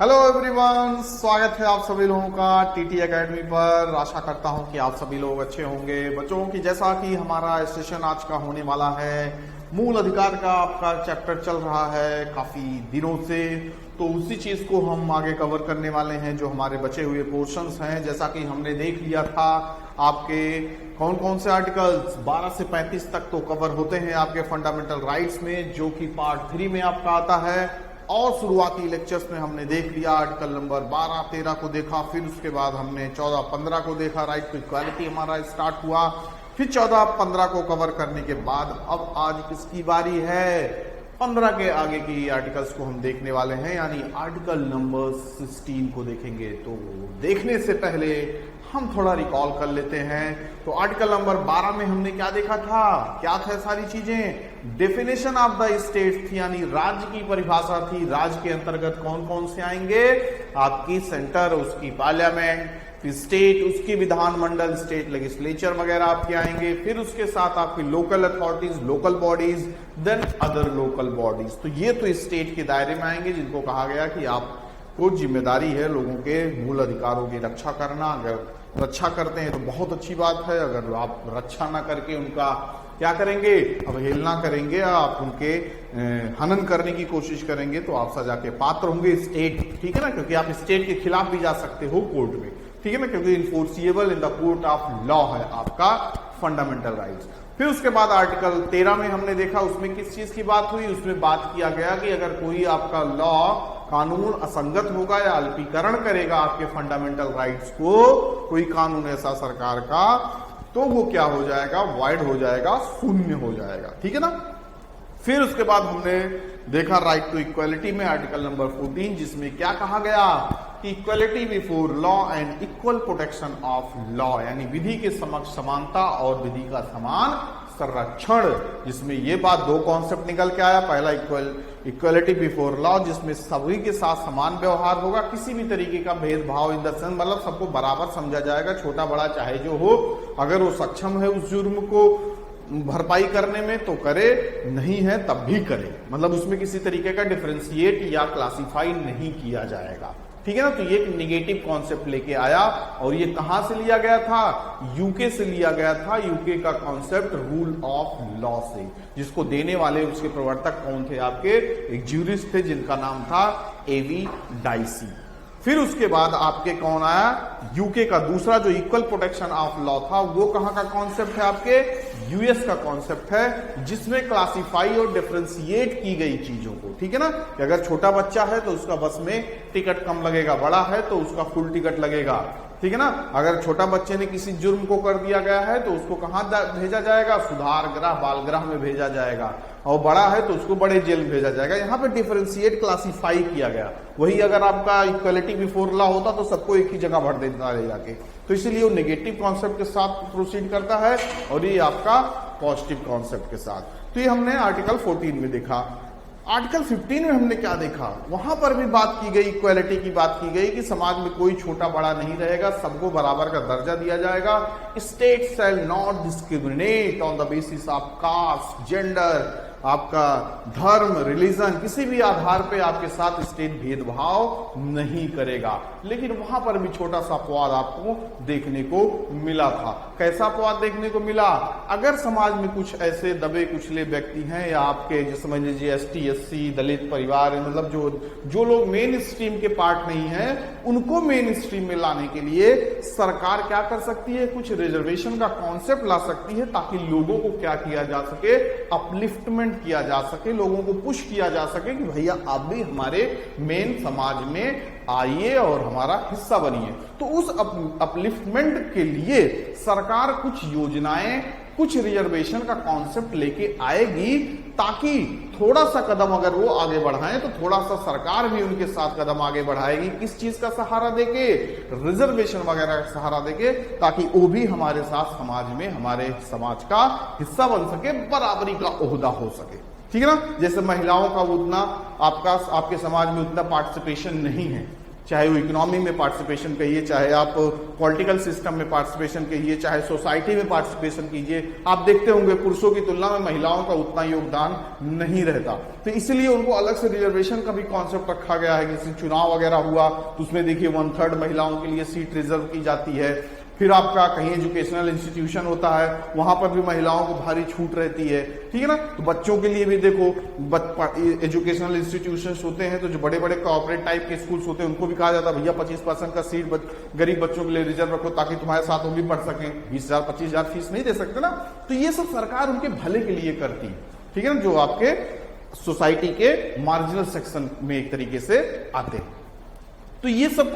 Hello everyone, स्वागत है आप सभी लोगों का टीटी एकेडमी पर। आशा करता हूं कि आप सभी लोग अच्छे होंगे। बच्चों की जैसा कि हमारा सेशन आज का होने वाला है, मूल अधिकार का आपका चैप्टर चल रहा है काफी दिनों से, तो उसी चीज को हम आगे कवर करने वाले हैं जो हमारे बचे हुए पोर्शंस हैं। जैसा कि हमने देख लिया था आपके कौन कौन से आर्टिकल्स 12 से 35 तक तो कवर होते हैं आपके फंडामेंटल राइट्स में, जो कि पार्ट 3 में आपका आता है। और शुरुआती लेक्चर्स में हमने देख लिया आर्टिकल नंबर 12, 13 को देखा, फिर उसके बाद हमने 14, 15 को देखा। राइट टू इक्वालिटी हमारा स्टार्ट हुआ, फिर 14, 15 को कवर करने के बाद अब आज किसकी बारी है? 15 के आगे की आर्टिकल्स को हम देखने वाले हैं, यानी आर्टिकल नंबर 16 को देखेंगे। तो देखने से पहले हम थोड़ा रिकॉल कर लेते हैं। तो आर्टिकल नंबर 12 में हमने क्या देखा था, क्या था सारी चीजें? डेफिनेशन ऑफ द स्टेट थी, यानी राज्य की परिभाषा थी। राज्य के अंतर्गत कौन कौन से आएंगे? आपकी सेंटर, उसकी पार्लियामेंट, स्टेट उसकी विधानमंडल, स्टेट लेजिस्लेचर वगैरह आपके आएंगे। फिर उसके साथ आपकी local authorities, local bodies, then other local bodies. तो ये तो स्टेट के दायरे में आएंगे, जिनको कहा गया कि आपको जिम्मेदारी है लोगों के मूल अधिकारों की रक्षा करना। अगर रक्षा करते हैं तो बहुत अच्छी बात है, अगर आप रक्षा ना करके उनका क्या करेंगे, अवहेलना करेंगे, आप उनके हनन करने की कोशिश करेंगे, तो आप सजा के पात्र होंगे। स्टेट, ठीक है ना, क्योंकि आप स्टेट के खिलाफ भी जा सकते हो कोर्ट में, ठीक है ना, क्योंकि enforceable in the court of law है आपका फंडामेंटल राइट्स। फिर उसके बाद आर्टिकल 13 में हमने देखा, उसमें किस चीज की बात हुई? उसमें बात किया गया कि अगर कोई आपका लॉ कानून असंगत होगा या अल्पीकरण करेगा आपके फंडामेंटल राइट्स को, कोई कानून ऐसा सरकार का, तो वो क्या हो जाएगा? वाइड हो जाएगा, शून्य हो जाएगा, ठीक है ना। फिर उसके बाद हमने देखा राइट टू इक्वालिटी में आर्टिकल नंबर 14, जिसमें क्या कहा गया कि equality before law and equal protection of law, यानी विधि के समक्ष समानता और विधि का समान संरक्षण। जिसमें ये बात, दो कॉन्सेप्ट निकल के आया। पहला इक्वालिटी बिफोर लॉ, जिसमें सभी के साथ समान व्यवहार होगा, किसी भी तरीके का भेदभाव इन द सेंस, मतलब सबको बराबर समझा जाएगा, छोटा बड़ा चाहे जो हो। अगर वो सक्षम है उस जुर्म को भरपाई करने में तो करे, नहीं है तब भी करे, मतलब उसमें किसी तरीके का डिफरेंशिएट या क्लासिफाई नहीं किया जाएगा, ठीक है ना। तो ये एक निगेटिव कॉन्सेप्ट लेके आया, और ये कहां से लिया गया था? यूके से लिया गया था। यूके का कॉन्सेप्ट रूल ऑफ लॉ से, जिसको देने वाले उसके प्रवर्तक कौन थे? आपके एक ज्यूरिस्ट थे जिनका नाम था एवी डाइसी। फिर उसके बाद आपके कौन आया? यूके का दूसरा जो इक्वल प्रोटेक्शन ऑफ लॉ था, वो कहां का कॉन्सेप्ट है? आपके यूएस का कॉन्सेप्ट है, जिसमें क्लासिफाई और डिफरेंशिएट की गई चीजों को, ठीक है ना। कि अगर छोटा बच्चा है तो उसका बस में टिकट कम लगेगा, बड़ा है तो उसका फुल टिकट लगेगा, ठीक है ना। अगर छोटा बच्चे ने किसी जुर्म को कर दिया गया है तो उसको कहां भेजा जाएगा? सुधार गृह, बाल गृह में भेजा जाएगा, और बड़ा है तो उसको बड़े जेल में भेजा जाएगा। यहाँ पे डिफरेंशिएट, क्लासिफाई किया गया। वही अगर आपका इक्वालिटी बिफोर लॉ होता तो सबको एक ही जगह भर देता है जाके। तो इसीलिए वो नेगेटिव कॉन्सेप्ट के साथ प्रोसीड करता है, और ये आपका पॉजिटिव कॉन्सेप्ट के साथ। तो ये हमने आर्टिकल 14 में देखा। आर्टिकल 15 में हमने क्या देखा? वहां पर भी बात की गई, इक्वालिटी की बात की गई कि समाज में कोई छोटा बड़ा नहीं रहेगा, सबको बराबर का दर्जा दिया जाएगा। State shall not discriminate on the basis of caste, gender, आपका धर्म, रिलीजन, किसी भी आधार पे आपके साथ स्टेट भेदभाव नहीं करेगा। लेकिन वहां पर भी छोटा सा अपवाद आपको देखने को मिला था। कैसा अपवाद देखने को मिला? अगर समाज में कुछ ऐसे दबे कुचले व्यक्ति हैं, या आपके जो समझ लीजिए एसटी, एससी, दलित परिवार, मतलब जो लोग मेन स्ट्रीम के पार्ट नहीं है, उनको मेन स्ट्रीम में लाने के लिए सरकार क्या कर सकती है? कुछ रिजर्वेशन का कॉन्सेप्ट ला सकती है, ताकि लोगों को क्या किया जा सके? अपलिफ्टमेंट किया जा सके, लोगों को पुश किया जा सके कि भैया आप भी हमारे मेन समाज में आइए और हमारा हिस्सा बनिए। तो उस अपलिफ्टमेंट के लिए सरकार कुछ योजनाएं, कुछ रिजर्वेशन का कॉन्सेप्ट लेके आएगी, ताकि थोड़ा सा कदम अगर वो आगे बढ़ाएं तो थोड़ा सा सरकार भी उनके साथ कदम आगे बढ़ाएगी। किस चीज का सहारा देके? रिजर्वेशन वगैरह का सहारा देके, ताकि वो भी हमारे साथ समाज में, हमारे समाज का हिस्सा बन सके, बराबरी का ओहदा हो सके, ठीक है ना। जैसे महिलाओं का उतना आपके समाज में उतना पार्टिसिपेशन नहीं है, चाहे वो इकोनॉमी में पार्टिसिपेशन कहिए, चाहे आप पॉलिटिकल सिस्टम में पार्टिसिपेशन कहिए, चाहे सोसाइटी में पार्टिसिपेशन कीजिए, आप देखते होंगे पुरुषों की तुलना में महिलाओं का उतना योगदान नहीं रहता। तो इसलिए उनको अलग से रिजर्वेशन का भी कॉन्सेप्ट रखा गया है। जैसे चुनाव वगैरह हुआ तो उसमें देखिए 1/3 महिलाओं के लिए सीट रिजर्व की जाती है। फिर आपका कहीं एजुकेशनल इंस्टीट्यूशन होता है, वहां पर भी महिलाओं को भारी छूट रहती है, ठीक है ना। तो बच्चों के लिए भी देखो, एजुकेशनल इंस्टीट्यूशंस होते हैं, तो जो बड़े बड़े कॉर्पोरेट टाइप के स्कूल्स होते हैं उनको भी कहा जाता है भैया 25% का सीट गरीब बच्चों के लिए रिजर्व रखो ताकि तुम्हारे साथ वो भी पढ़ सकें। 20,000 25,000 फीस नहीं दे सकते ना। तो ये सब सरकार उनके भले के लिए करती है, ठीक है ना, जो आपके सोसाइटी के मार्जिनल सेक्शन में एक तरीके से आते हैं। तो ये सब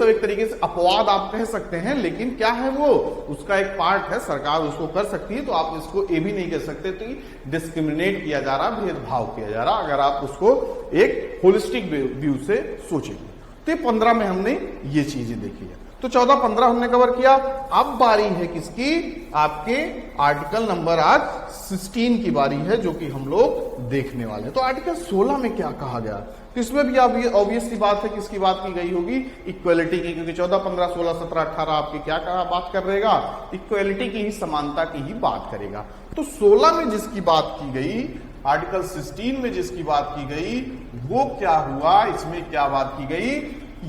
एक तरीके से अपवाद आप कह सकते हैं, लेकिन क्या है वो उसका एक पार्ट है, सरकार उसको कर सकती है। तो आप इसको ये भी नहीं कह सकते तो डिस्क्रिमिनेट किया जा रहा, भेदभाव किया जा रहा, अगर आप उसको एक होलिस्टिक व्यू से सोचेंगे। तो 15 में हमने ये चीजें देखी है। तो 14-15 हमने कवर किया। अब बारी है किसकी, आपके आर्टिकल नंबर आज 16 की बारी है, जो कि हम लोग देखने वाले हैं। तो आर्टिकल 16 में क्या कहा गया, तो इसमें भी आप ये ऑब्वियस सी बात है किसकी बात की गई होगी, इक्वलिटी की, क्योंकि 14, 15, 16, 17, 18 आपकी क्या बात कर रहेगा, इक्वलिटी की ही, समानता की ही बात करेगा। तो 16 में जिसकी बात की गई, आर्टिकल 16 में जिसकी बात की गई, वो क्या हुआ, इसमें क्या बात की गई,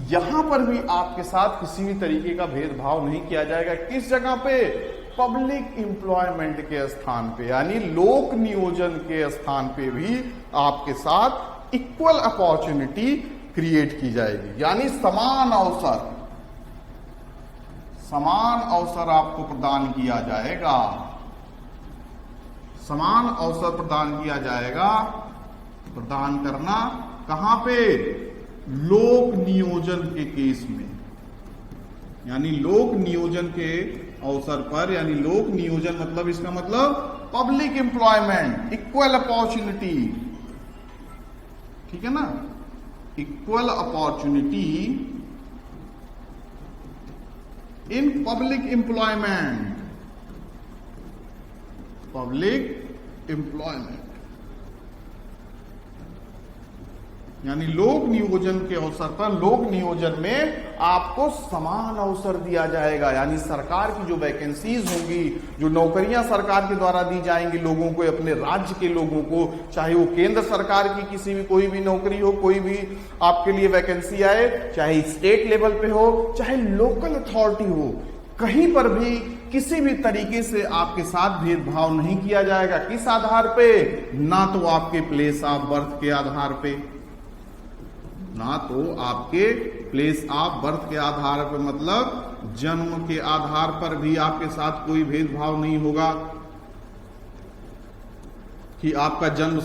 यहां पर भी आपके साथ किसी भी तरीके का भेदभाव नहीं किया जाएगा। किस जगह पे, पब्लिक एम्प्लॉयमेंट के स्थान पे, यानी लोक नियोजन के स्थान पे भी आपके साथ इक्वल अपॉर्चुनिटी क्रिएट की जाएगी, यानी समान अवसर आपको प्रदान किया जाएगा, समान अवसर प्रदान किया जाएगा। प्रदान करना कहां पे, लोक नियोजन के केस में, यानी लोक नियोजन के अवसर पर, यानी लोक नियोजन मतलब इसका मतलब पब्लिक एम्प्लॉयमेंट, इक्वल अपॉर्चुनिटी, ठीक है ना, equal opportunity in public employment, यानी लोक नियोजन के अवसर पर, लोक नियोजन में आपको समान अवसर दिया जाएगा। यानी सरकार की जो वैकेंसीज होंगी, जो नौकरियां सरकार के द्वारा दी जाएंगी लोगों को, अपने राज्य के लोगों को, चाहे वो केंद्र सरकार की किसी भी कोई भी नौकरी हो, कोई भी आपके लिए वैकेंसी आए, चाहे स्टेट लेवल पे हो, चाहे लोकल अथॉरिटी हो, कहीं पर भी किसी भी तरीके से आपके साथ भेदभाव नहीं किया जाएगा। किस आधार पे, ना तो आपके प्लेस ऑफ बर्थ के आधार पे, ना तो आपके प्लेस ऑफ बर्थ के आधार पर, मतलब जन्म के आधार पर भी आपके साथ कोई भेदभाव नहीं होगा कि आपका जन्म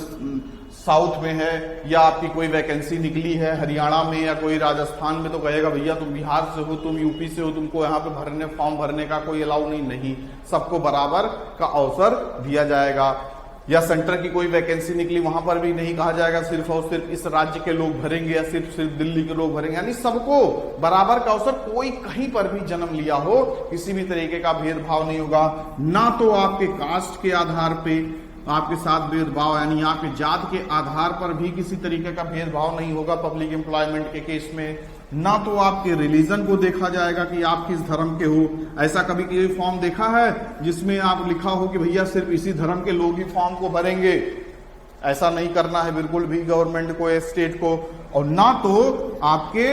साउथ में है या आपकी कोई वैकेंसी निकली है हरियाणा में या कोई राजस्थान में, तो कहेगा भैया तुम बिहार से हो, तुम यूपी से हो, तुमको यहाँ पे फॉर्म भरने का कोई अलाउ नहीं, सबको बराबर का अवसर दिया जाएगा। या सेंटर की कोई वैकेंसी निकली, वहां पर भी नहीं कहा जाएगा सिर्फ और सिर्फ इस राज्य के लोग भरेंगे या सिर्फ दिल्ली के लोग भरेंगे, यानी सबको बराबर का अवसर। कोई कहीं पर भी जन्म लिया हो, किसी भी तरीके का भेदभाव नहीं होगा। ना तो आपके कास्ट के आधार पे आपके साथ भेदभाव, यानी आपके जात के आधार पर भी किसी तरीके का भेदभाव नहीं होगा पब्लिक एम्प्लॉयमेंट के केस में। ना तो आपके रिलीजन को देखा जाएगा कि आप किस धर्म के हो। ऐसा कभी कोई फॉर्म देखा है जिसमें आप लिखा हो कि भैया सिर्फ इसी धर्म के लोग ही फॉर्म को भरेंगे? ऐसा नहीं करना है बिल्कुल भी गवर्नमेंट को, स्टेट को। और ना तो आपके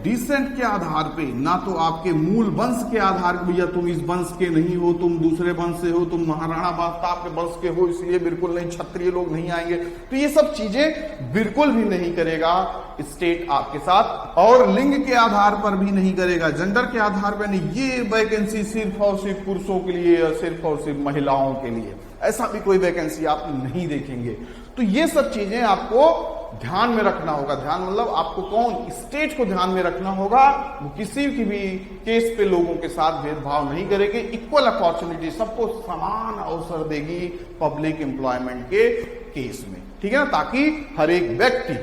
डिसेंट के आधार पे, ना तो आपके मूल वंश के आधार पे, भैया तुम इस वंश के नहीं हो, तुम दूसरे वंश से हो, तुम महाराणा प्रताप के वंश के हो, इसलिए बिल्कुल नहीं, क्षत्रिय लोग नहीं आएंगे। तो ये सब चीजें बिल्कुल भी नहीं करेगा स्टेट आपके साथ, और लिंग के आधार पर भी नहीं करेगा, जेंडर के आधार पर नहीं। ये वैकेंसी सिर्फ और सिर्फ पुरुषों के लिए या सिर्फ और सिर्फ महिलाओं के लिए, ऐसा भी कोई वैकेंसी आप नहीं देखेंगे। तो ये सब चीजें आपको ध्यान में रखना होगा। ध्यान मतलब आपको कौन, स्टेट को ध्यान में रखना होगा। वो किसी की भी केस पे लोगों के साथ भेदभाव नहीं करेगी, इक्वल अपॉर्चुनिटी, सबको समान अवसर देगी पब्लिक एम्प्लॉयमेंट के केस में, ठीक है ना, ताकि हर एक व्यक्ति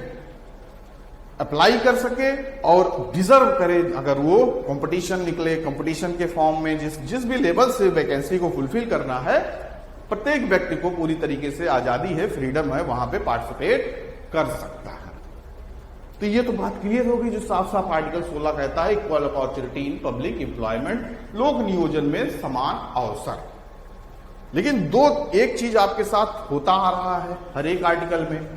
अप्लाई कर सके और डिजर्व करे। अगर वो कंपटीशन निकले, कंपटीशन के फॉर्म में जिस भी लेवल से वैकेंसी को फुलफिल करना है, प्रत्येक व्यक्ति को पूरी तरीके से आजादी है, फ्रीडम है, वहां पे पार्टिसिपेट कर सकता है। तो ये तो बात क्लियर होगी जो साफ साफ आर्टिकल 16 कहता है, equal opportunity in public employment, लोक नियोजन में समान अवसर। लेकिन एक चीज आपके साथ होता आ रहा है हर एक आर्टिकल में।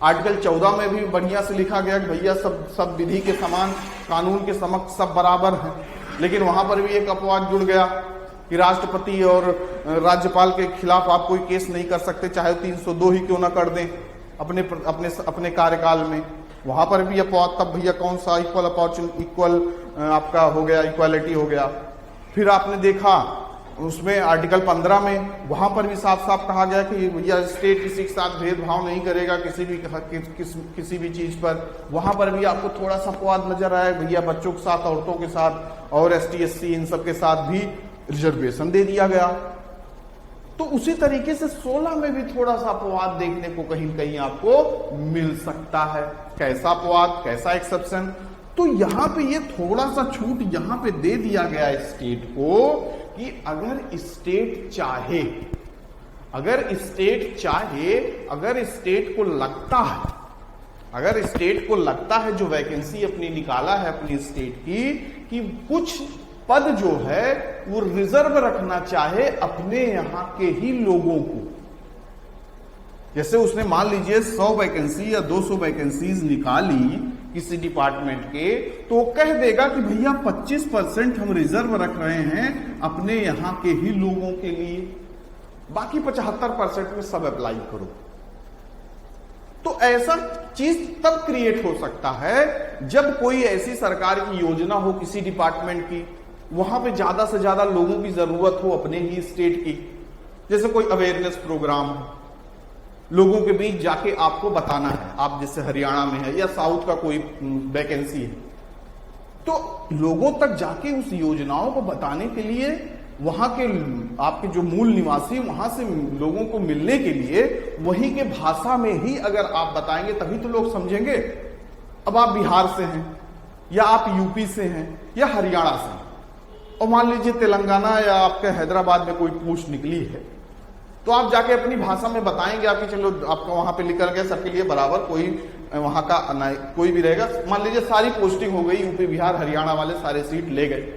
आर्टिकल 14 में भी बढ़िया से लिखा गया कि भैया सब विधि के समान, कानून के समक्ष सब बराबर हैं। लेकिन वहां पर भी एक अपवाद जुड़ गया कि राष्ट्रपति और राज्यपाल के खिलाफ आप कोई केस नहीं कर सकते, चाहे 302 ही क्यों ना कर दें अपने कार्यकाल में। वहां पर भी अपवाद, तब भैया कौन सा इक्वल आपका हो गया, इक्वालिटी हो गया। फिर आपने देखा उसमें आर्टिकल 15 में, वहां पर भी साफ साफ कहा गया कि भैया स्टेट किसी के साथ भेदभाव नहीं करेगा किसी भी चीज पर। वहां पर भी आपको थोड़ा सा अपवाद नजर आया, भैया बच्चों के साथ, औरतों के साथ और ST SC इन सब के साथ भी रिजर्वेशन दे दिया गया। तो उसी तरीके से 16 में भी थोड़ा सा अपवाद देखने को कहीं कहीं आपको मिल सकता है। कैसा अपवाद, कैसा एक्सेप्शन? तो यहां पे ये थोड़ा सा छूट यहां पे दे दिया गया स्टेट को कि अगर स्टेट चाहे, अगर स्टेट को लगता है जो वैकेंसी अपनी निकाला है अपनी स्टेट की, कि कुछ पद जो है वो रिजर्व रखना चाहे अपने यहां के ही लोगों को, जैसे उसने मान लीजिए 100 वैकेंसी या 200 वैकेंसीज निकाली किसी डिपार्टमेंट के, तो वो कह देगा कि भैया 25% हम रिजर्व रख रहे हैं अपने यहां के ही लोगों के लिए, बाकी 75% में सब अप्लाई करो। तो ऐसा चीज तब क्रिएट हो सकता है जब कोई ऐसी सरकार की योजना हो किसी डिपार्टमेंट की, वहां पे ज्यादा से ज्यादा लोगों की जरूरत हो अपने ही स्टेट की। जैसे कोई अवेयरनेस प्रोग्राम हो, लोगों के बीच जाके आपको बताना है, आप जैसे हरियाणा में है या साउथ का कोई वैकेंसी है, तो लोगों तक जाके उस योजनाओं को बताने के लिए वहां के आपके जो मूल निवासी, वहां से लोगों को मिलने के लिए वहीं के भाषा में ही अगर आप बताएंगे तभी तो लोग समझेंगे। अब आप बिहार से हैं या आप यूपी से हैं या हरियाणा से हैं, और मान लीजिए तेलंगाना या आपके हैदराबाद में कोई पोस्ट निकली है, तो आप जाके अपनी भाषा में बताएंगे आपकी, चलो आपका वहां पे निकल गया सबके लिए बराबर, कोई वहां का कोई भी रहेगा। मान लीजिए सारी पोस्टिंग हो गई, यूपी बिहार हरियाणा वाले सारे सीट ले गए,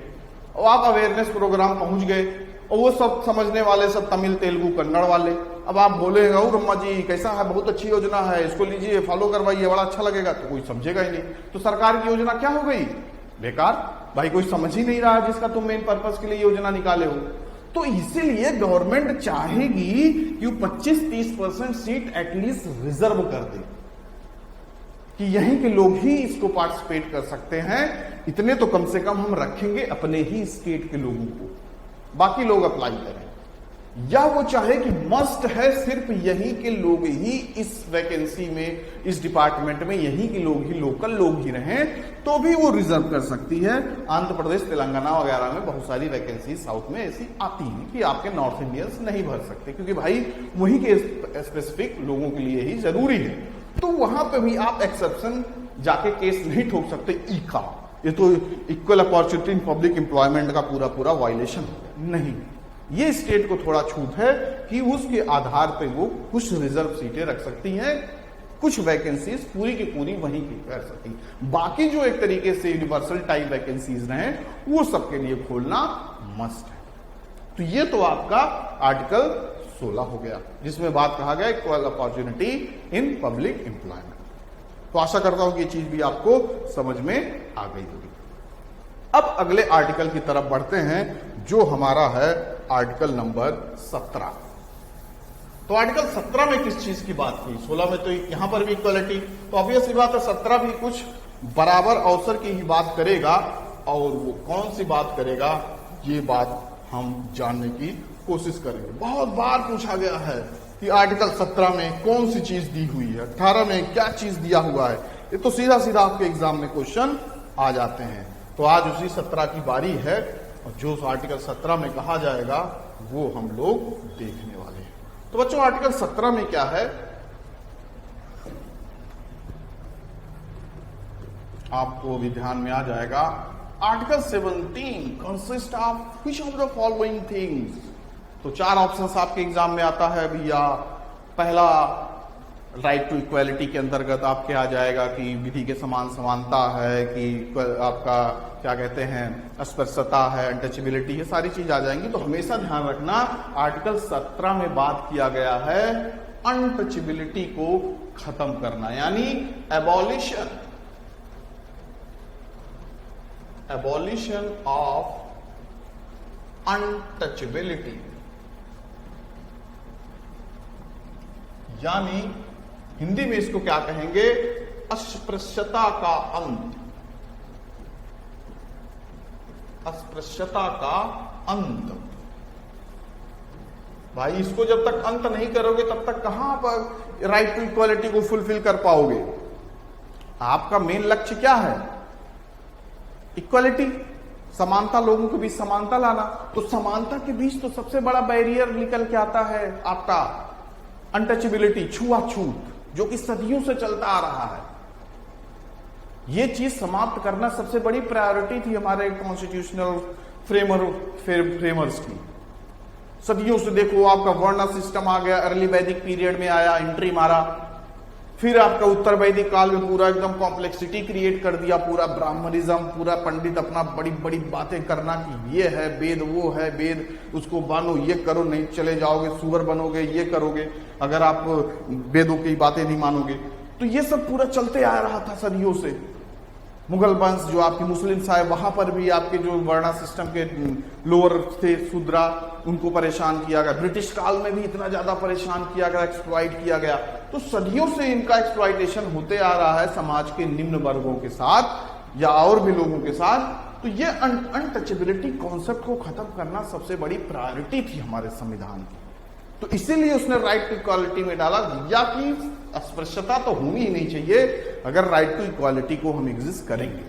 और आप अवेयरनेस प्रोग्राम पहुंच गए, और वो सब समझने वाले सब तमिल तेलुगु कन्नड़ वाले। अब आप बोले रम्मा जी कैसा है, बहुत अच्छी योजना है, इसको लीजिए फॉलो करवाइए, बड़ा अच्छा लगेगा, तो कोई समझेगा ही नहीं। तो सरकार की योजना क्या हो गई? बेकार। भाई कोई समझ ही नहीं रहा जिसका तुम मेन पर्पस के लिए योजना निकाले हो। तो इसीलिए गवर्नमेंट चाहेगी कि वो 25-30% सीट एटलीस्ट रिजर्व कर दे कि यहीं के लोग ही इसको पार्टिसिपेट कर सकते हैं। इतने तो कम से कम हम रखेंगे अपने ही स्टेट के लोगों को, बाकी लोग अप्लाई करें। या वो चाहे कि मस्ट है सिर्फ यहीं के लोग ही इस वैकेंसी में, इस डिपार्टमेंट में यहीं के लोग ही, लोकल लोग ही रहें, तो भी वो रिजर्व कर सकती है। आंध्र प्रदेश, तेलंगाना वगैरह में बहुत सारी वैकेंसी साउथ में ऐसी आती हैं कि आपके नॉर्थ इंडियंस नहीं भर सकते, क्योंकि भाई वहीं के स्पेसिफिक लोगों के लिए ही जरूरी है। तो वहां पे भी आप एक्सेप्शन जाके केस नहीं ठोक सकते। ये तो equal opportunity in public employment का पूरा वायलेशन नहीं। ये स्टेट को थोड़ा छूट है कि उसके आधार पे वो कुछ रिजर्व सीटें रख सकती हैं, कुछ वैकेंसीज पूरी की पूरी वहीं की कर सकती। बाकी जो एक तरीके से यूनिवर्सल टाइप वैकेंसीज रहे वो सबके लिए खोलना मस्ट है। तो ये तो आपका आर्टिकल 16 हो गया, जिसमें बात कहा गया equal opportunity in public employment. तो आशा करता हूं कि ये चीज भी आपको समझ में आ गई होगी। अब अगले आर्टिकल की तरफ बढ़ते हैं, जो हमारा है आर्टिकल नंबर 17। तो आर्टिकल 17 में किस चीज की बात हुई? 16 में तो यहां पर भी इक्वलिटी, तो ऑब्वियस सी बात है 17 भी कुछ बराबर अवसर की ही बात करेगा। और वो कौन सी बात करेगा, ये बात हम जानने की कोशिश करेंगे। बहुत बार पूछा गया है कि आर्टिकल 17 में कौन सी चीज दी हुई है, 18 में क्या चीज दिया हुआ है। ये तो सीधा सीधा आपके एग्जाम में क्वेश्चन आ जाते हैं। तो आज उसी 17 की बारी है, और जो आर्टिकल 17 में कहा जाएगा वो हम लोग देखने वाले हैं। तो बच्चों आर्टिकल 17 में क्या है, आपको भी ध्यान में आ जाएगा। Article 17 consist of which of the following things. तो 4 ऑप्शंस आपके एग्जाम में आता है भैया। पहला राइट टू इक्वालिटी के अंतर्गत आपके आ जाएगा कि विधि के समान समानता है, कि आपका क्या कहते हैं अस्पृश्यता है, अनटचेबिलिटी, ये सारी चीज आ जाएंगी। तो हमेशा ध्यान रखना आर्टिकल 17 में बात किया गया है अनटचेबिलिटी को खत्म करना, यानी एबॉलिशन ऑफ अनटचेबिलिटी, यानी हिंदी में इसको क्या कहेंगे, अस्पृश्यता का अंत, अस्पृश्यता का अंत। भाई इसको जब तक अंत नहीं करोगे तब तक कहां पर राइट टू इक्वालिटी को फुलफिल कर पाओगे। आपका मेन लक्ष्य क्या है, इक्वालिटी, समानता, लोगों के बीच समानता लाना। तो समानता के बीच तो सबसे बड़ा बैरियर निकल के आता है आपका अनटचेबिलिटी, छुआछूत, जो कि सदियों से चलता आ रहा है। यह चीज समाप्त करना सबसे बड़ी प्रायोरिटी थी हमारे कॉन्स्टिट्यूशनल फ्रेमर्स की। सदियों से देखो आपका वर्ण सिस्टम आ गया, अर्ली वैदिक पीरियड में आया, एंट्री मारा, फिर आपका उत्तर वैदिक काल में पूरा एकदम कॉम्प्लेक्सिटी क्रिएट कर दिया, पूरा ब्राह्मणिज्म, पूरा पंडित अपना बड़ी बड़ी बातें करना कि ये है वेद, वो है वेद, उसको मानो, ये करो, नहीं चले जाओगे सुअर बनोगे, ये करोगे अगर आप वेदों की बातें नहीं मानोगे। तो ये सब पूरा चलते आ रहा था सदियों से। मुगल वंश जो आपके मुस्लिम साहब, वहां पर भी आपके जो वर्णा सिस्टम के लोअर थे शूद्रा, उनको परेशान किया गया। ब्रिटिश काल में भी इतना ज्यादा परेशान किया गया, एक्सप्लॉइट किया गया। तो सदियों से इनका एक्सप्लॉइटेशन होते आ रहा है समाज के निम्न वर्गों के साथ या और भी लोगों के साथ। तो ये अनटचेबिलिटी कॉन्सेप्ट को खत्म करना सबसे बड़ी प्रायोरिटी थी हमारे संविधान की। तो इसीलिए उसने राइट टू इक्वालिटी में डाला, या कि अस्पृश्यता तो होनी ही नहीं चाहिए अगर राइट टू इक्वालिटी को हम एग्जिस्ट करेंगे।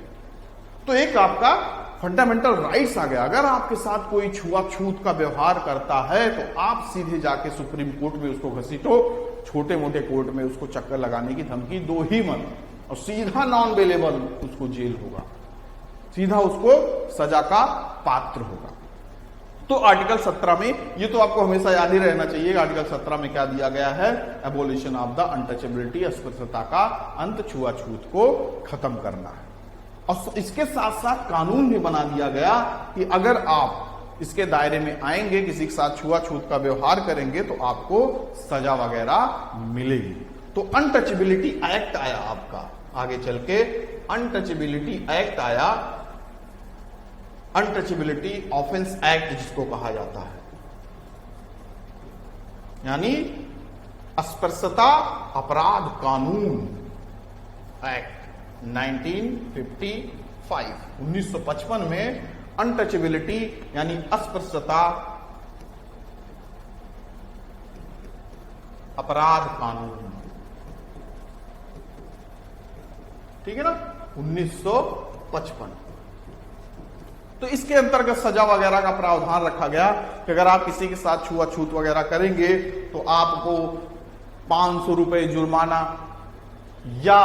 तो एक आपका फंडामेंटल राइट्स आ गया। अगर आपके साथ कोई छुआछूत का व्यवहार करता है तो आप सीधे जाके सुप्रीम कोर्ट में उसको घसीटो, छोटे मोटे कोर्ट में उसको चक्कर लगाने की धमकी दो ही मत, और सीधा नॉन बेलेबल उसको जेल होगा, सीधा उसको सजा का पात्र होगा। तो आर्टिकल 17 में, ये तो आपको हमेशा याद ही रहना चाहिए, आर्टिकल 17 में क्या दिया गया है, एबोलिशन ऑफ द अनटचेबिलिटी, अस्पृश्यता का अंत, छुआछूत को खत्म करना है। और इसके साथ साथ कानून भी बना दिया गया कि अगर आप इसके दायरे में आएंगे, किसी के साथ छुआछूत का व्यवहार करेंगे तो आपको सजा वगैरह मिलेगी। तो अनटचेबिलिटी एक्ट आया आपका, आगे चल के अनटचेबिलिटी एक्ट आया, अनटचेबिलिटी ऑफेंस एक्ट जिसको कहा जाता है, यानी अस्पृश्यता अपराध कानून एक्ट 1955 में अनटचेबिलिटी यानी अस्पृश्यता अपराध कानून, ठीक है ना, 1955। तो इसके अंतर्गत सजा वगैरह का प्रावधान रखा गया कि अगर आप किसी के साथ छुआछूत वगैरह करेंगे तो आपको 500 रुपए जुर्माना या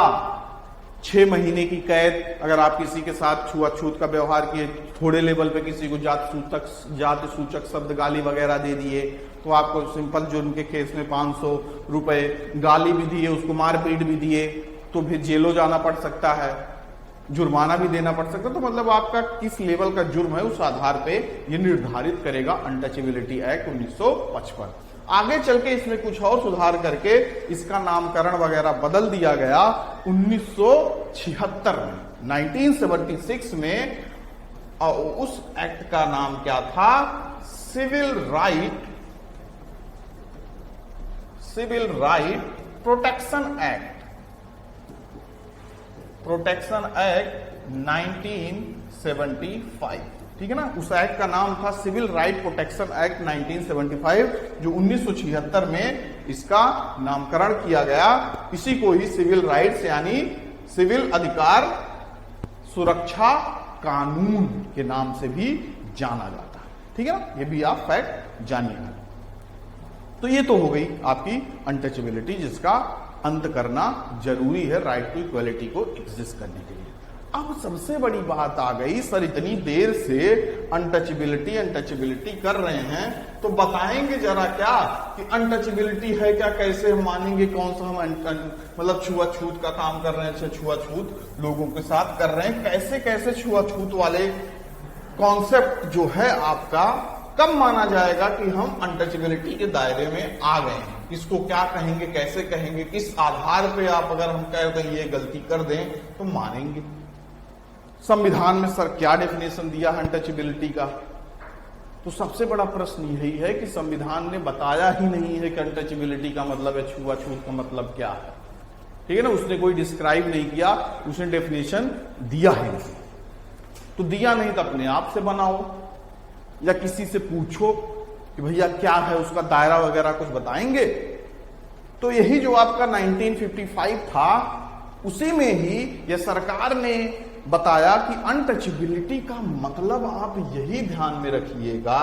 6 महीने की कैद। अगर आप किसी के साथ छुआछूत का व्यवहार किए, थोड़े लेवल पे किसी को जाति सूचक शब्द गाली वगैरह दे दिए तो आपको सिंपल जुर्म के केस में 500 रुपए, गाली भी दिए, उसको मारपीट भी दिए तो फिर जेलों जाना पड़ सकता है, जुर्माना भी देना पड़ सकता है। तो मतलब आपका किस लेवल का जुर्म है उस आधार पे ये निर्धारित करेगा अनटचेबिलिटी एक्ट 1955। आगे चल के इसमें कुछ और सुधार करके इसका नामकरण वगैरह बदल दिया गया 1976 में, 1976 में। और उस एक्ट का नाम क्या था, civil right protection act, protection act 1975, ठीक है ना। उस एक्ट का नाम था सिविल राइट प्रोटेक्शन एक्ट 1975, जो 1976 में इसका नामकरण किया गया। इसी को ही सिविल राइट्स यानी सिविल अधिकार सुरक्षा कानून के नाम से भी जाना जाता है, ठीक है ना। ये भी आप फैक्ट जानिएगा। तो ये तो हो गई आपकी अनटचेबिलिटी, जिसका अंत करना जरूरी है राइट टू इक्वालिटी को एग्जिस्ट करने के लिए। अब सबसे बड़ी बात आ गई, सर इतनी देर से अनटचेबिलिटी कर रहे हैं, तो बताएंगे जरा क्या कि अनटचेबिलिटी है क्या, कैसे हम मानेंगे, कौन सा हम मतलब छुआछूत का काम कर रहे हैं, छुआछूत लोगों के साथ कर रहे हैं, कैसे कैसे छुआछूत वाले कॉन्सेप्ट जो है आपका कब माना जाएगा कि हम अनटचेबिलिटी के दायरे में आ गए हैं, इसको क्या कहेंगे, कैसे कहेंगे, किस आधार पे आप अगर हम कह दें ये गलती कर दें तो मानेंगे। संविधान में सर क्या डेफिनेशन दिया है अनटचेबिलिटी का, तो सबसे बड़ा प्रश्न यही है कि संविधान ने बताया ही नहीं है कि अनटचेबिलिटी का मतलब है, छुआछूत का मतलब क्या है। ठीक है ना, उसने कोई डिस्क्राइब नहीं किया, उसने डेफिनेशन दिया ही नहीं। तो दिया नहीं तो अपने आप से बनाओ या किसी से पूछो कि भैया क्या है, उसका दायरा वगैरह कुछ बताएंगे। तो यही जो आपका 1955 था, उसी में ही यह सरकार ने बताया कि अनटचेबिलिटी का मतलब आप यही ध्यान में रखिएगा,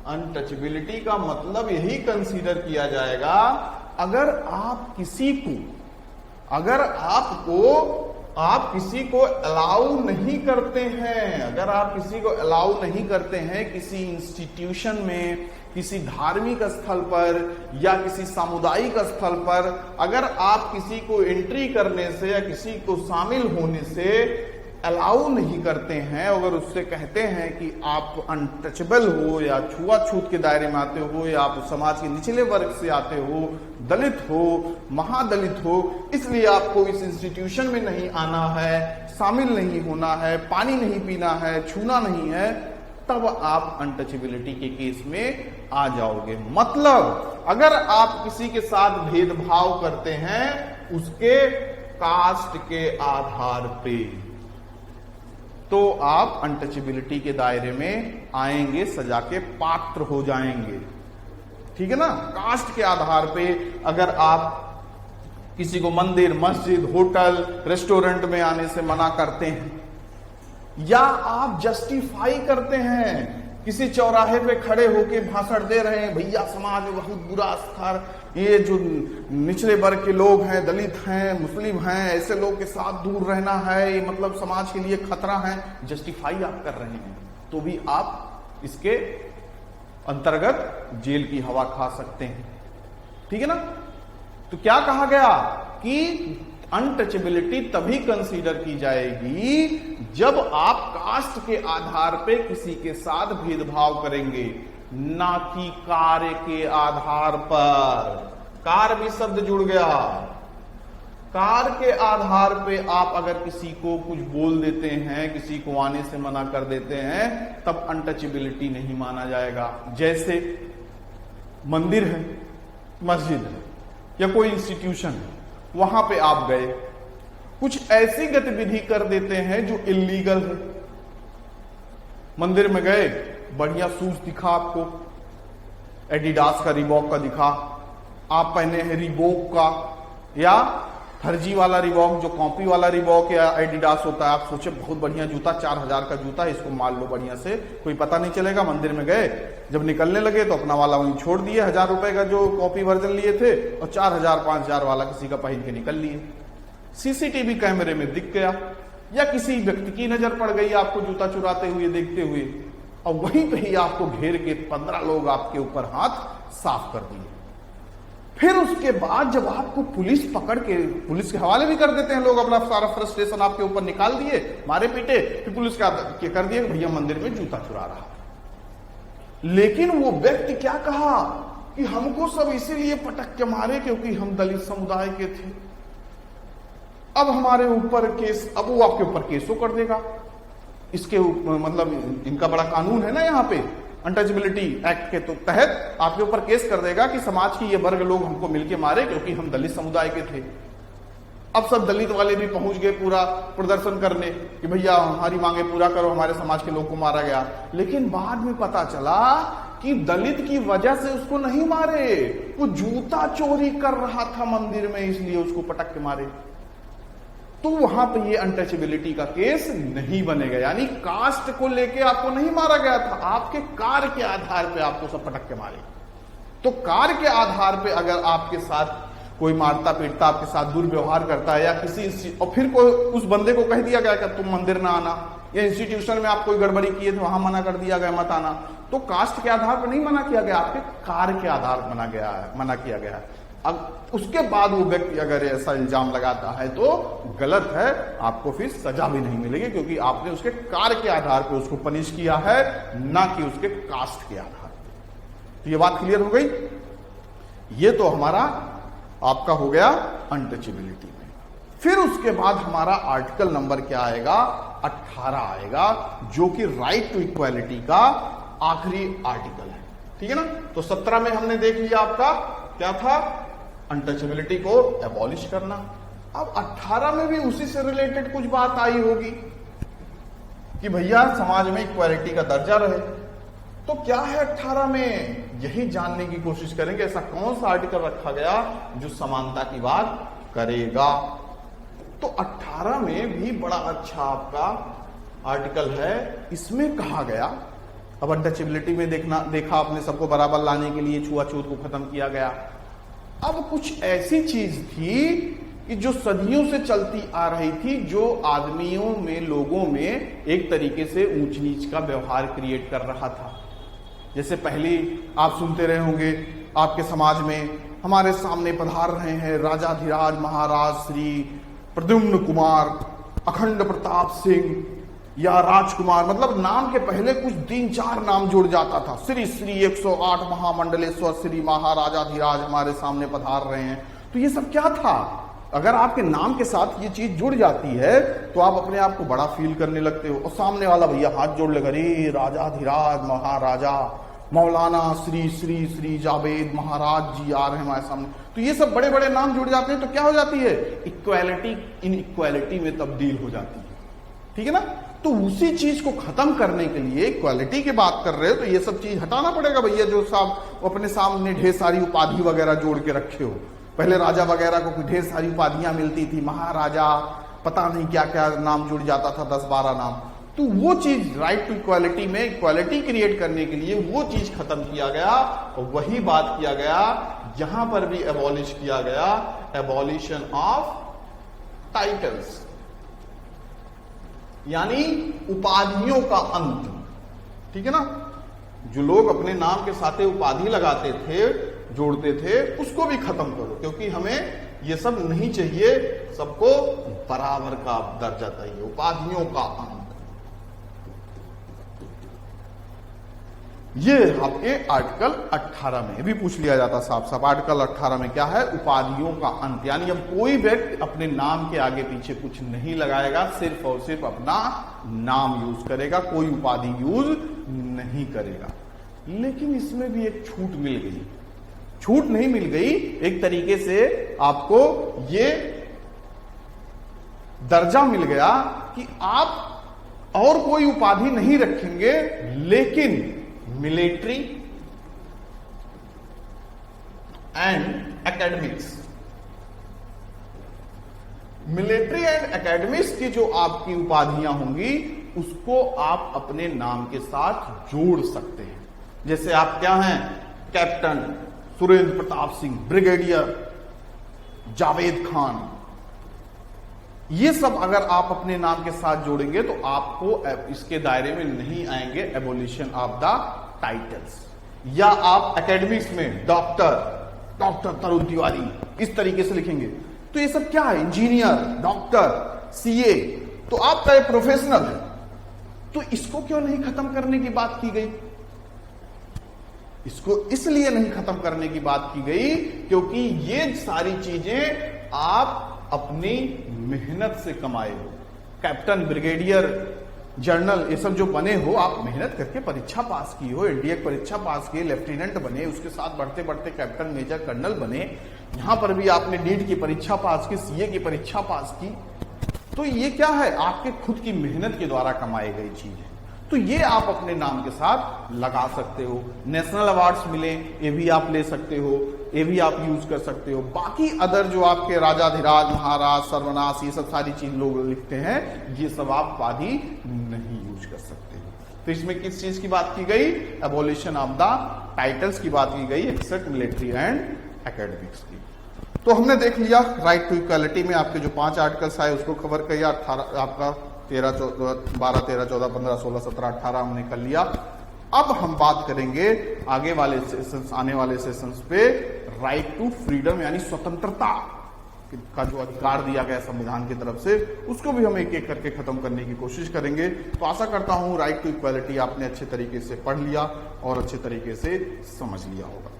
अनटचेबिलिटी का मतलब यही कंसीडर किया जाएगा अगर आप किसी को अलाउ नहीं करते हैं, अगर आप किसी को अलाउ नहीं करते हैं किसी इंस्टीट्यूशन में, किसी धार्मिक स्थल पर या किसी सामुदायिक स्थल पर, अगर आप किसी को एंट्री करने से या किसी को शामिल होने से अलाउ नहीं करते हैं, अगर उससे कहते हैं कि आप अनटचेबल हो या छुआछूत के दायरे में आते हो या आप समाज के निचले वर्ग से आते हो, दलित हो, महादलित हो, इसलिए आपको इस इंस्टीट्यूशन में नहीं आना है, शामिल नहीं होना है, पानी नहीं पीना है, छूना नहीं है, तब आप अनटचेबिलिटी के केस में आ जाओगे। मतलब अगर आप किसी के साथ भेदभाव करते हैं उसके कास्ट के आधार पे, तो आप अनटचेबिलिटी के दायरे में आएंगे, सजा के पात्र हो जाएंगे। ठीक है ना, कास्ट के आधार पे अगर आप किसी को मंदिर, मस्जिद, होटल, रेस्टोरेंट में आने से मना करते हैं या आप जस्टिफाई करते हैं, किसी चौराहे पे खड़े होके भाषण दे रहे हैं, भैया समाज में बहुत बुरा स्तर, ये जो निचले वर्ग के लोग हैं, दलित हैं, मुस्लिम हैं, ऐसे लोग के साथ दूर रहना है, ये मतलब समाज के लिए खतरा है, जस्टिफाई आप कर रहे हैं, तो भी आप इसके अंतर्गत जेल की हवा खा सकते हैं। ठीक है ना, तो क्या कहा गया कि अनटचेबिलिटी तभी कंसीडर की जाएगी जब आप कास्ट के आधार पे किसी के साथ भेदभाव करेंगे, ना कि कार्य के आधार पर। कार्य भी शब्द जुड़ गया, कार्य के आधार पे आप अगर किसी को कुछ बोल देते हैं, किसी को आने से मना कर देते हैं, तब अनटचेबिलिटी नहीं माना जाएगा। जैसे मंदिर है, मस्जिद है या कोई इंस्टीट्यूशन है, वहां पे आप गए, कुछ ऐसी गतिविधि कर देते हैं जो इल्लीगल है। मंदिर में गए, बढ़िया शूज दिखा आपको, एडिडास का, रिबॉक का दिखा, आप पहने हैं रिबॉक का या फर्जी वाला रिबॉक, जो कॉपी वाला रिबॉक या एडिडास होता है, आप सोचे बहुत बढ़िया जूता, 4000 का जूता है, इसको मार लो बढ़िया से, कोई पता नहीं चलेगा। मंदिर में गए, जब निकलने लगे तो अपना वाला वहीं छोड़ दिए, 1000 रुपए का जो कॉपी वर्जन लिए थे, और 4000 5000 वाला किसी का पहन के निकल लिए। सीसीटीवी कैमरे में दिख गया या किसी व्यक्ति की नजर पड़ गई आपको जूता चुराते हुए, देखते हुए, और वहीं पे ही आपको घेर के 15 लोग आपके ऊपर हाथ साफ कर दिए। फिर उसके बाद जब आपको पुलिस पकड़ के, पुलिस के हवाले भी कर देते हैं लोग, अपना सारा फ्रस्ट्रेशन आपके ऊपर निकाल दिए, मारे पीटे, फिर पुलिस का कर दिया भैया मंदिर में जूता चुरा रहा। लेकिन वो व्यक्ति क्या कहा कि हमको सब इसीलिए पटक के मारे क्योंकि हम दलित समुदाय के थे, अब हमारे ऊपर केस, अब वो आपके ऊपर केसो कर देगा। इसके मतलब इनका बड़ा कानून है ना यहाँ पे, अनटचेबिलिटी एक्ट के तो तहत आपके ऊपर केस कर देगा कि समाज की ये वर्ग लोग हमको मिलके मारे क्योंकि हम दलित समुदाय के थे। अब सब दलित वाले भी पहुंच गए पूरा प्रदर्शन करने कि भैया हमारी मांगे पूरा करो, हमारे समाज के लोग को मारा गया। लेकिन बाद में पता चला कि दलित की वजह से उसको नहीं मारे, वो जूता चोरी कर रहा था मंदिर में, इसलिए उसको पटक के मारे। तो वहां पे ये अनटचेबिलिटी का केस नहीं बनेगा, यानी कास्ट को लेके आपको नहीं मारा गया था, आपके कार्य के आधार पे आपको सब पटक के मारे। तो कार्य के आधार पे अगर आपके साथ कोई मारता पीटता आपके साथ दुर्व्यवहार करता है, या किसी और फिर कोई उस बंदे को कह दिया गया कि तुम मंदिर ना आना, या इंस्टीट्यूशन में आप कोई गड़बड़ी किए थे वहां मना कर दिया गया मत आना, तो कास्ट के आधार पर नहीं मना किया गया, आपके कार्य के आधार पर मना किया गया है। अब उसके बाद वो व्यक्ति अगर ऐसा इल्जाम लगाता है तो गलत है, आपको फिर सजा भी नहीं मिलेगी, क्योंकि आपने उसके कार्य के आधार पर उसको पनिश किया है, ना कि उसके कास्ट के आधार पर। तो ये बात क्लियर हो गई। ये तो हमारा आपका हो गया अनटचेबिलिटी में। फिर उसके बाद हमारा आर्टिकल नंबर क्या आएगा, 18 आएगा, जो कि राइट टू इक्वालिटी का आखिरी आर्टिकल है। ठीक है ना। तो 17 में हमने देख लिया आपका क्या था, अनटचेबिलिटी को एबॉलिश करना। अब 18 में भी उसी से रिलेटेड कुछ बात आई होगी कि भैया समाज में इक्वालिटी का दर्जा रहे। तो क्या है 18 में, यही जानने की कोशिश करेंगे। ऐसा कौन सा आर्टिकल रखा गया जो समानता की बात करेगा। तो 18 में भी बड़ा अच्छा आपका आर्टिकल है। इसमें कहा गया, अब अनटचेबिलिटी में देखा आपने, सबको बराबर लाने के लिए छुआछूत को खत्म किया गया। अब कुछ ऐसी चीज थी कि जो सदियों से चलती आ रही थी, जो आदमियों में, लोगों में एक तरीके से ऊंच नीच का व्यवहार क्रिएट कर रहा था। जैसे पहले आप सुनते रहे होंगे, आपके समाज में हमारे सामने पधार रहे हैं राजाधिराज महाराज श्री प्रद्युम्न कुमार, अखंड प्रताप सिंह या राजकुमार, मतलब नाम के पहले कुछ 3-4 नाम जुड़ जाता था। श्री श्री 108 महामंडलेश्वर श्री महाराजाधिराज हमारे सामने पधार रहे हैं। तो ये सब क्या था? अगर आपके नाम के साथ ये चीज जुड़ जाती है तो आप अपने आप को बड़ा फील करने लगते हो, और सामने वाला भैया हाथ जोड़ लेगा, रे राजाधिराज महाराजा मौलाना श्री श्री श्री जावेद महाराज जी आ रहे हैं हमारे सामने। तो ये सब बड़े बड़े नाम जुड़ जाते हैं, तो क्या हो जाती है, इक्वालिटी इन इक्वालिटी में तब्दील हो जाती है। ठीक है ना। तो उसी चीज को खत्म करने के लिए, इक्वालिटी की बात कर रहे हो तो ये सब चीज हटाना पड़ेगा भैया। जो साहब अपने सामने ढेर सारी उपाधि वगैरह जोड़ के रखे हो, पहले राजा वगैरह को ढेर सारी उपाधियां मिलती थी, महाराजा, पता नहीं क्या क्या नाम जुड़ जाता था, 10-12 नाम। तो वो चीज राइट टू इक्वालिटी में इक्वालिटी क्रिएट करने के लिए वो चीज खत्म किया गया, और वही बात किया गया यहां पर भी एबॉलिश किया गया, एबॉलिशन ऑफ टाइटल्स, यानी उपाधियों का अंत। ठीक है ना। जो लोग अपने नाम के साथ उपाधि लगाते थे, जोड़ते थे, उसको भी खत्म करो, क्योंकि हमें ये सब नहीं चाहिए, सबको बराबर का दर्जा चाहिए, उपाधियों का अंत। ये आपके आर्टिकल 18 में भी पूछ लिया जाता साफ साफ। आर्टिकल 18 में क्या है, उपाधियों का अंत, यानी अब कोई व्यक्ति अपने नाम के आगे पीछे कुछ नहीं लगाएगा, सिर्फ और सिर्फ अपना नाम यूज करेगा, कोई उपाधि यूज नहीं करेगा। लेकिन इसमें भी एक छूट मिल गई, छूट नहीं मिल गई, एक तरीके से आपको ये दर्जा मिल गया कि आप और कोई उपाधि नहीं रखेंगे, लेकिन military and academics, military and academics की जो आपकी उपाधियां होंगी उसको आप अपने नाम के साथ जोड़ सकते हैं। जैसे आप क्या हैं, कैप्टन सुरेंद्र प्रताप सिंह, ब्रिगेडियर जावेद खान, ये सब अगर आप अपने नाम के साथ जोड़ेंगे तो आपको इसके दायरे में नहीं आएंगे एबोलिशन ऑफ द टाइटल्स। या आप एकेडमिक्स में डॉक्टर तरुण तिवारी इस तरीके से लिखेंगे, तो ये सब क्या है, इंजीनियर, डॉक्टर, सीए, तो आपका एक प्रोफेशनल है। तो इसको क्यों नहीं खत्म करने की बात की गई? इसको इसलिए नहीं खत्म करने की बात की गई क्योंकि ये सारी चीजें आप अपनी मेहनत से कमाए हो। कैप्टन, ब्रिगेडियर, जनरल, ये सब जो बने हो, आप मेहनत करके परीक्षा पास की हो, एनडीए की परीक्षा पास की, लेफ्टिनेंट बने, उसके साथ बढ़ते बढ़ते कैप्टन, मेजर, कर्नल बने, यहां पर भी आपने नीट की परीक्षा पास की, सीए की परीक्षा पास की। तो ये क्या है, आपके खुद की मेहनत के द्वारा कमाई गई चीज है। तो ये आप अपने नाम के साथ लगा सकते हो। नेशनल अवार्ड्स मिले, ये भी आप ले सकते हो, ये भी आप यूज कर सकते हो। बाकी अदर जो आपके राजाधिराज, महाराज, सर्वनाश, ये सब सारी चीज लोग लिखते हैं, ये सब आप उपाधि नहीं यूज कर सकते हो। तो इसमें किस चीज की बात की गई, एबोलिशन ऑफ द टाइटल्स की बात की गई, एक्सेप्ट मिलिट्री एंड एकेडमिक्स की। तो हमने देख लिया राइट टू इक्वालिटी में आपके जो 5 आर्टिकल्स आए उसको कवर किया। 18 आपका 13, 12, 13, 14, 15, 16, 17, 18 हमने कर लिया। अब हम बात करेंगे आगे वाले सेशंस, आने वाले सेशंस पे राइट टू फ्रीडम यानी स्वतंत्रता का जो अधिकार दिया गया संविधान की तरफ से, उसको भी हम एक एक करके खत्म करने की कोशिश करेंगे। तो आशा करता हूं राइट टू इक्वालिटी आपने अच्छे तरीके से पढ़ लिया और अच्छे तरीके से समझ लिया होगा।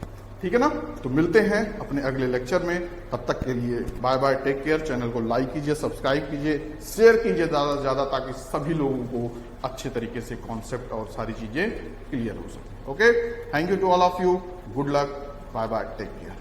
ठीक है ना? तो मिलते हैं अपने अगले लेक्चर में। तब तक के लिए bye bye, take care. Channel को लाइक कीजिए, सब्सक्राइब कीजिए, शेयर कीजिए ज्यादा से ज्यादा, ताकि सभी लोगों को अच्छे तरीके से कॉन्सेप्ट और सारी चीजें क्लियर हो सके। Okay, thank you to all of you, good luck, bye bye, take care.